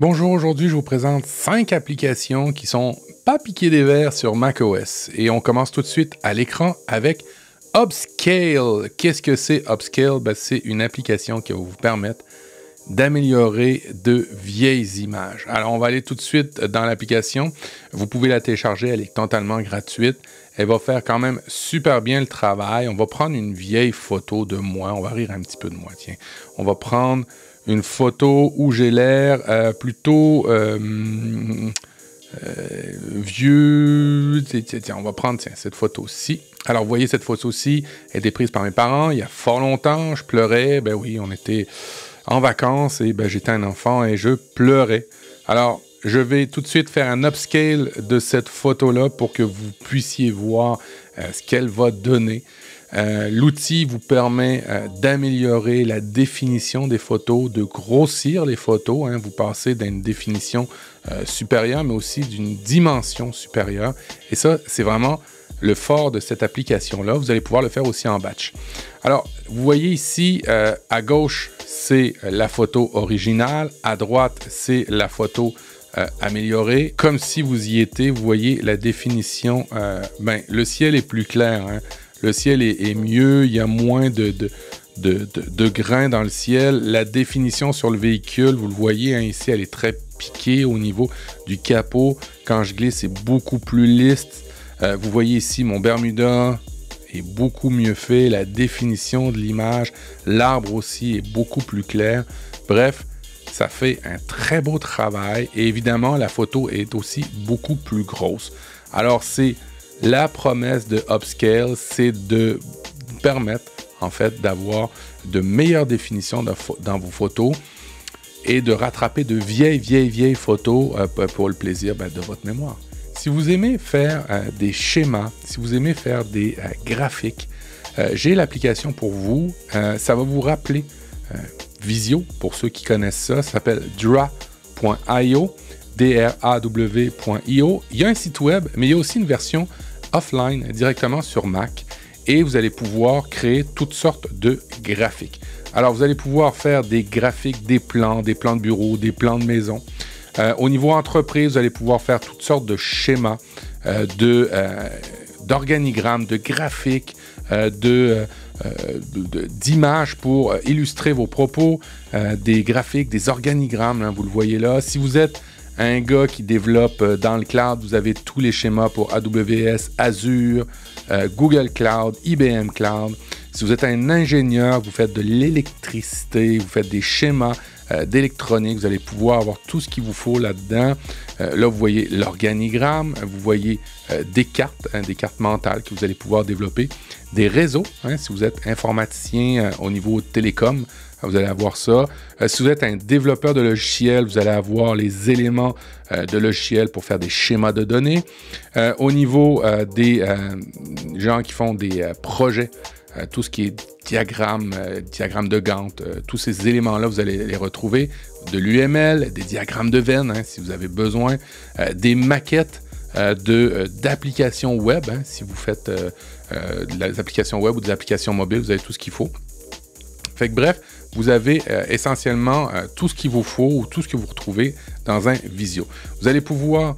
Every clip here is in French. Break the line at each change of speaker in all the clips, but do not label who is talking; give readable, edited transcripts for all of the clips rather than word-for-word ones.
Bonjour, aujourd'hui je vous présente 5 applications qui sont pas piquées des verres sur macOS. Et on commence tout de suite à l'écran avec Upscale. Qu'est-ce que c'est Upscale? C'est une application qui va vous permettre d'améliorer de vieilles images. Alors on va aller tout de suite dans l'application. Vous pouvez la télécharger, elle est totalement gratuite. Elle va faire quand même super bien le travail. On va prendre une vieille photo de moi. On va rire un petit peu de moi, tiens. On va prendre une photo où j'ai l'air plutôt vieux. Tiens, on va prendre cette photo-ci. Alors, vous voyez, cette photo-ci a été prise par mes parents il y a fort longtemps. Je pleurais. Ben oui, on était en vacances et j'étais un enfant et je pleurais. Alors, je vais tout de suite faire un upscale de cette photo-là pour que vous puissiez voir ce qu'elle va donner. L'outil vous permet d'améliorer la définition des photos, de grossir les photos. Vous passez d'une définition supérieure, mais aussi d'une dimension supérieure. Et ça, c'est vraiment le fort de cette application-là. Vous allez pouvoir le faire aussi en batch. Alors, vous voyez ici, à gauche, c'est la photo originale. À droite, c'est la photo améliorée. Comme si vous y étiez, vous voyez la définition. Le ciel est plus clair. Le ciel est mieux, il y a moins de grains dans le ciel. La définition sur le véhicule, vous le voyez, ici, elle est très piquée au niveau du capot. Quand je glisse, c'est beaucoup plus lisse. Vous voyez ici, mon Bermuda est beaucoup mieux fait. La définition de l'image, l'arbre aussi est beaucoup plus clair. Bref, ça fait un très beau travail. Et évidemment, la photo est aussi beaucoup plus grosse. Alors, c'est la promesse de Upscale, c'est de vous permettre, en fait, d'avoir de meilleures définitions dans vos photos et de rattraper de vieilles photos pour le plaisir de votre mémoire. Si vous aimez faire des schémas, si vous aimez faire des graphiques, j'ai l'application pour vous. Ça va vous rappeler Visio, pour ceux qui connaissent ça. Ça s'appelle draw.io. draw.io. Il y a un site web, mais il y a aussi une version offline directement sur Mac et vous allez pouvoir créer toutes sortes de graphiques. Alors, vous allez pouvoir faire des graphiques, des plans de bureau, des plans de maison. Au niveau entreprise, vous allez pouvoir faire toutes sortes de schémas, d'organigrammes, de graphiques, d'images pour illustrer vos propos, des graphiques, des organigrammes, vous le voyez là. Si vous êtes un gars qui développe dans le cloud, vous avez tous les schémas pour AWS, Azure, Google Cloud, IBM Cloud. Si vous êtes un ingénieur, vous faites de l'électricité, vous faites des schémas d'électronique, vous allez pouvoir avoir tout ce qu'il vous faut là-dedans. Là, vous voyez l'organigramme, vous voyez des cartes mentales que vous allez pouvoir développer, des réseaux, si vous êtes informaticien au niveau télécom, vous allez avoir ça. Si vous êtes un développeur de logiciels, vous allez avoir les éléments de logiciels pour faire des schémas de données. Au niveau des gens qui font des projets, tout ce qui est diagramme de Gantt, tous ces éléments-là, vous allez les retrouver. De l'UML, des diagrammes de veine, si vous avez besoin, des maquettes d'applications web, si vous faites des applications web ou des applications mobiles, vous avez tout ce qu'il faut. Fait que bref, vous avez essentiellement tout ce qu'il vous faut ou tout ce que vous retrouvez dans un Visio. Vous allez pouvoir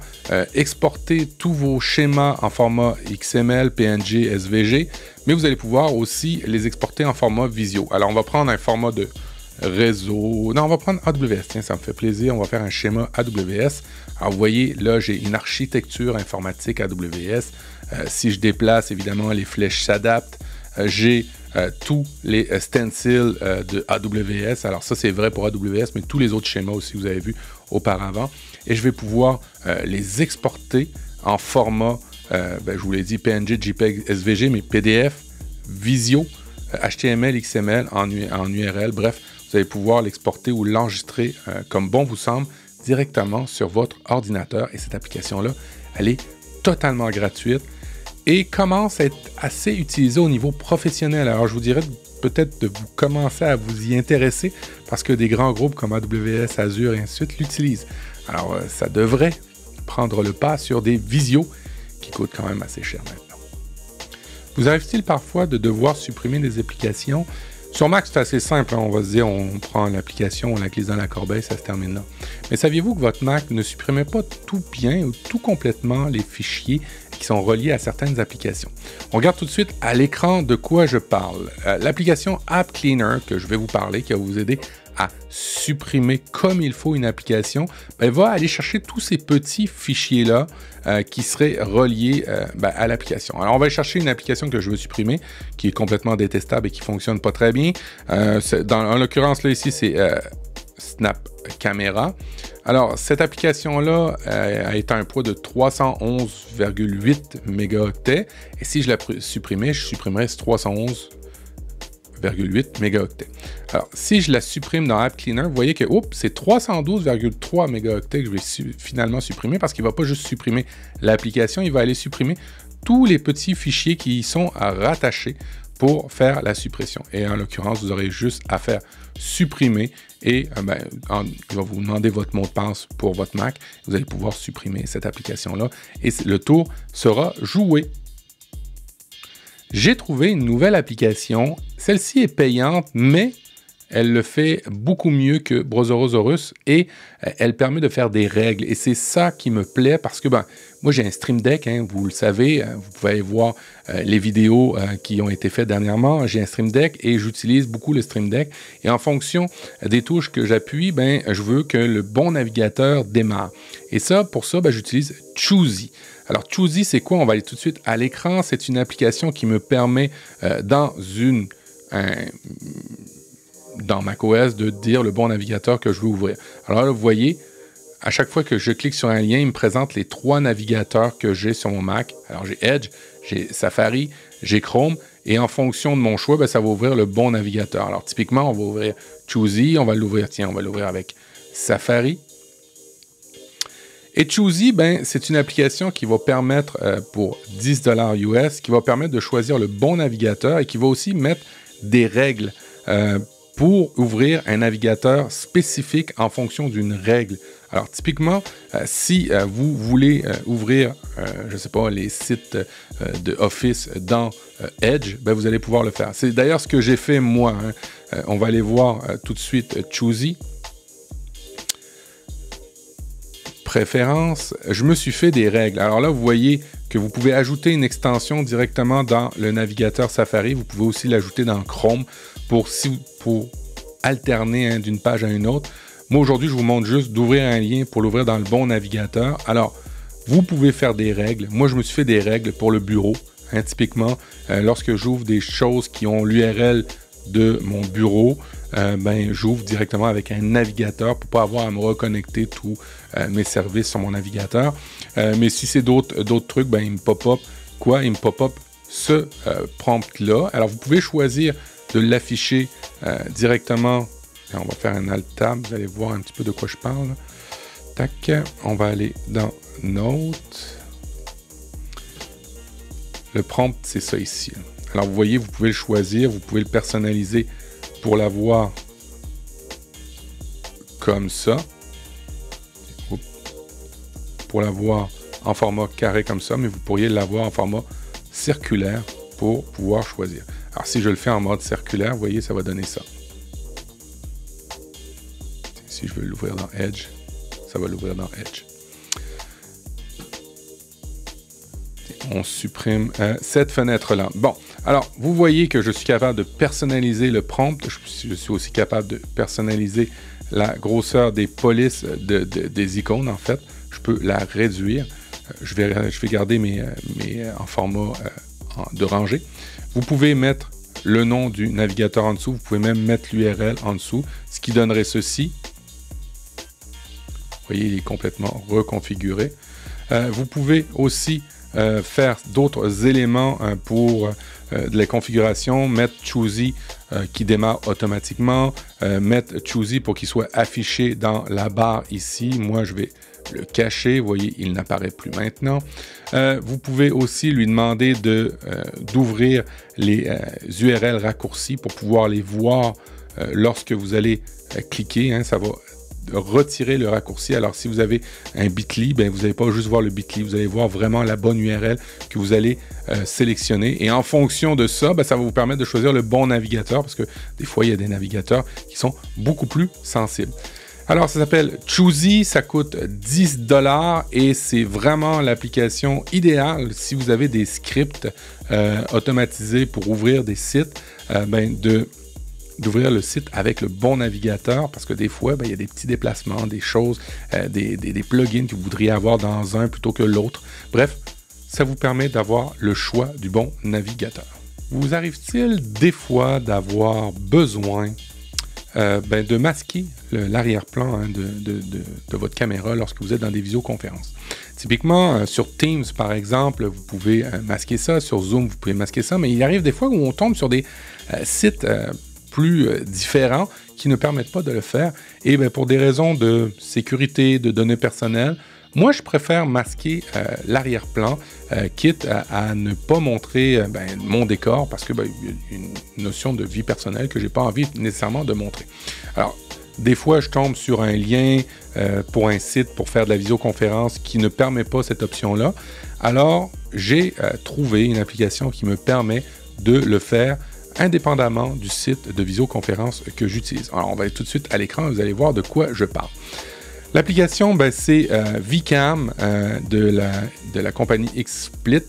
exporter tous vos schémas en format XML, PNG, SVG, mais vous allez pouvoir aussi les exporter en format Visio. Alors, on va prendre un format de réseau. Non, on va prendre AWS. Tiens, ça me fait plaisir. On va faire un schéma AWS. Alors, vous voyez, là, j'ai une architecture informatique AWS. Si je déplace, évidemment, les flèches s'adaptent. J'ai tous les stencils de AWS. Alors ça, c'est vrai pour AWS, mais tous les autres schémas aussi que vous avez vus auparavant. Et je vais pouvoir les exporter en format, je vous l'ai dit, PNG, JPEG, SVG, mais PDF, Visio, HTML, XML, en URL. Bref, vous allez pouvoir l'exporter ou l'enregistrer comme bon vous semble directement sur votre ordinateur. Et cette application-là, elle est totalement gratuite et commence à être assez utilisé au niveau professionnel. Alors, je vous dirais peut-être de vous commencer à vous y intéresser parce que des grands groupes comme AWS, Azure et ainsi de suite l'utilisent. Alors, ça devrait prendre le pas sur des Visios qui coûtent quand même assez cher maintenant. Vous arrive-t-il parfois de devoir supprimer des applications Sur Mac, c'est assez simple. Hein. On va se dire, on prend l'application, on la glisse dans la corbeille, ça se termine là. Mais saviez-vous que votre Mac ne supprimait pas tout bien ou tout complètement les fichiers qui sont reliés à certaines applications? On regarde tout de suite à l'écran de quoi je parle. L'application App Cleaner que je vais vous parler, qui va vous aider à supprimer comme il faut une application, ben, va aller chercher tous ces petits fichiers-là qui seraient reliés à l'application. Alors, on va aller chercher une application que je veux supprimer, qui est complètement détestable et qui ne fonctionne pas très bien. En l'occurrence, là, ici, c'est Snap Camera. Alors, cette application-là a été un poids de 311,8 mégaoctets. Et si je la supprimais, je supprimerais ce 311,8 mégaoctets. Alors, si je la supprime dans App Cleaner, vous voyez que c'est 312,3 mégaoctets que je vais finalement supprimer parce qu'il ne va pas juste supprimer l'application, il va aller supprimer tous les petits fichiers qui y sont rattachés pour faire la suppression. Et en l'occurrence, vous aurez juste à faire supprimer et il va vous demander votre mot de passe pour votre Mac. Vous allez pouvoir supprimer cette application-là et le tour sera joué. J'ai trouvé une nouvelle application. Celle-ci est payante, mais elle le fait beaucoup mieux que Browsersaurus et elle permet de faire des règles. Et c'est ça qui me plaît parce que moi j'ai un Stream Deck, hein, vous le savez, vous pouvez aller voir les vidéos qui ont été faites dernièrement. J'ai un Stream Deck et j'utilise beaucoup le Stream Deck. Et en fonction des touches que j'appuie, je veux que le bon navigateur démarre. Et pour ça, j'utilise Choosy. Alors, Choosy, c'est quoi? On va aller tout de suite à l'écran. C'est une application qui me permet dans macOS de dire le bon navigateur que je veux ouvrir. Alors là, vous voyez, à chaque fois que je clique sur un lien, il me présente les 3 navigateurs que j'ai sur mon Mac. Alors, j'ai Edge, j'ai Safari, j'ai Chrome. Et en fonction de mon choix, ça va ouvrir le bon navigateur. Alors, typiquement, on va ouvrir Choosy. On va l'ouvrir avec Safari. Et Choosy, c'est une application qui va permettre, pour 10 $ US, qui va permettre de choisir le bon navigateur et qui va aussi mettre des règles pour ouvrir un navigateur spécifique en fonction d'une règle. Alors, typiquement, si vous voulez ouvrir, je ne sais pas, les sites de Office dans Edge, vous allez pouvoir le faire. C'est d'ailleurs ce que j'ai fait moi. Hein. On va aller voir tout de suite Choosy. Préférences, je me suis fait des règles. Alors là, vous voyez que vous pouvez ajouter une extension directement dans le navigateur Safari. Vous pouvez aussi l'ajouter dans Chrome pour alterner d'une page à une autre. Moi, aujourd'hui, je vous montre juste d'ouvrir un lien pour l'ouvrir dans le bon navigateur. Alors, vous pouvez faire des règles. Moi, je me suis fait des règles pour le bureau. Hein, typiquement, lorsque j'ouvre des choses qui ont l'URL de mon bureau, j'ouvre directement avec un navigateur pour ne pas avoir à me reconnecter tous mes services sur mon navigateur. Mais si c'est d'autres trucs, il me pop-up quoi? Il me pop-up ce prompt-là. Alors, vous pouvez choisir de l'afficher directement. On va faire un Alt-Tab. Vous allez voir un petit peu de quoi je parle. Tac. On va aller dans Notes. Le prompt, c'est ça ici. Alors, vous voyez, vous pouvez le choisir. Vous pouvez le personnaliser pour l'avoir comme ça. Pour l'avoir en format carré comme ça, mais vous pourriez l'avoir en format circulaire pour pouvoir choisir. Alors, si je le fais en mode circulaire, vous voyez, ça va donner ça. Si je veux l'ouvrir dans Edge, ça va l'ouvrir dans Edge. On supprime cette fenêtre-là. Bon, alors, vous voyez que je suis capable de personnaliser le prompt. Je suis aussi capable de personnaliser la grosseur des polices des icônes, en fait. Je peux la réduire. Je vais garder mes en format de rangée. Vous pouvez mettre le nom du navigateur en dessous. Vous pouvez même mettre l'URL en dessous, ce qui donnerait ceci. Vous voyez, il est complètement reconfiguré. Vous pouvez aussi faire d'autres éléments pour de la configuration, mettre Choosy qui démarre automatiquement, mettre Choosy pour qu'il soit affiché dans la barre ici. Moi, je vais le cacher. Vous voyez, il n'apparaît plus maintenant. Vous pouvez aussi lui demander d'ouvrir les URL raccourcis pour pouvoir les voir lorsque vous allez cliquer. Hein, ça va retirer le raccourci. Alors, si vous avez un Bitly, ben, vous n'allez pas juste voir le Bitly, vous allez voir vraiment la bonne URL que vous allez sélectionner. Et en fonction de ça, ben, ça va vous permettre de choisir le bon navigateur parce que des fois, il y a des navigateurs qui sont beaucoup plus sensibles. Alors, ça s'appelle Choosy, ça coûte 10 $ et c'est vraiment l'application idéale si vous avez des scripts automatisés pour ouvrir des sites, d'ouvrir le site avec le bon navigateur parce que des fois, il y a des petits déplacements, des choses, des plugins que vous voudriez avoir dans un plutôt que l'autre. Bref, ça vous permet d'avoir le choix du bon navigateur. Vous arrive-t-il des fois d'avoir besoin de masquer l'arrière-plan de votre caméra lorsque vous êtes dans des visioconférences? Typiquement, sur Teams, par exemple, vous pouvez masquer ça. Sur Zoom, vous pouvez masquer ça. Mais il arrive des fois où on tombe sur des sites plus différents qui ne permettent pas de le faire. Et pour des raisons de sécurité, de données personnelles, moi, je préfère masquer l'arrière-plan, quitte à ne pas montrer mon décor parce que il y a une notion de vie personnelle que je n'ai pas envie nécessairement de montrer. Alors, des fois, je tombe sur un lien pour un site pour faire de la visioconférence qui ne permet pas cette option-là. Alors, j'ai trouvé une application qui me permet de le faire indépendamment du site de visioconférence que j'utilise. Alors, on va aller tout de suite à l'écran, vous allez voir de quoi je parle. L'application, c'est VCam de la compagnie XSplit.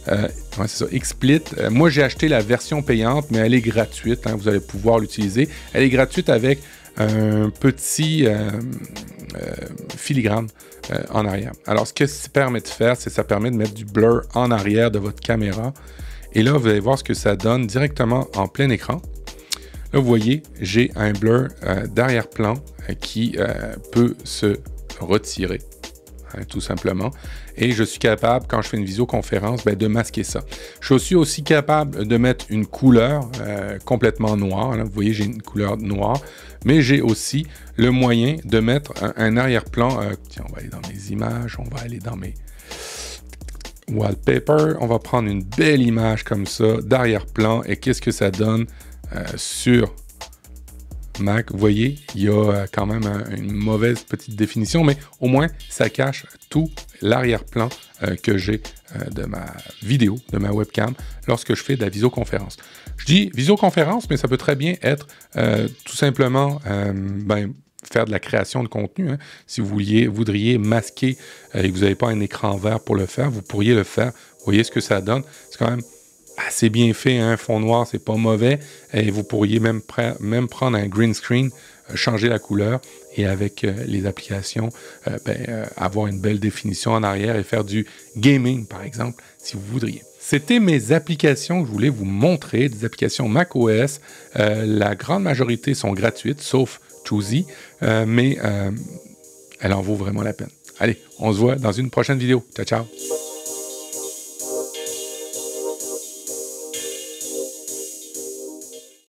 C'est ça, XSplit. Moi, j'ai acheté la version payante, mais elle est gratuite. Vous allez pouvoir l'utiliser. Elle est gratuite avec un petit filigrane en arrière. Alors, ce que ça permet de faire, c'est que ça permet de mettre du blur en arrière de votre caméra. Et là, vous allez voir ce que ça donne directement en plein écran. Là, vous voyez, j'ai un blur d'arrière-plan qui peut se retirer, tout simplement. Et je suis capable, quand je fais une visioconférence, de masquer ça. Je suis aussi capable de mettre une couleur complètement noire. Là, vous voyez, j'ai une couleur noire. Mais j'ai aussi le moyen de mettre un arrière-plan. Tiens, on va aller dans mes images, on va aller dans mes wallpaper. On va prendre une belle image comme ça, d'arrière-plan. Et qu'est-ce que ça donne sur Mac? Vous voyez, il y a quand même une mauvaise petite définition, mais au moins, ça cache tout l'arrière-plan que j'ai de ma vidéo, de ma webcam, lorsque je fais de la visioconférence. Je dis visioconférence, mais ça peut très bien être tout simplement faire de la création de contenu. Si vous voudriez masquer et que vous n'avez pas un écran vert pour le faire, vous pourriez le faire. Vous voyez ce que ça donne. C'est quand même assez bien fait, un fond noir, c'est pas mauvais. Et vous pourriez même prendre un green screen, changer la couleur et avec les applications, avoir une belle définition en arrière et faire du gaming, par exemple, si vous voudriez. C'était mes applications que je voulais vous montrer, des applications macOS. La grande majorité sont gratuites, sauf Choosy, mais elle en vaut vraiment la peine. Allez, on se voit dans une prochaine vidéo. Ciao, ciao!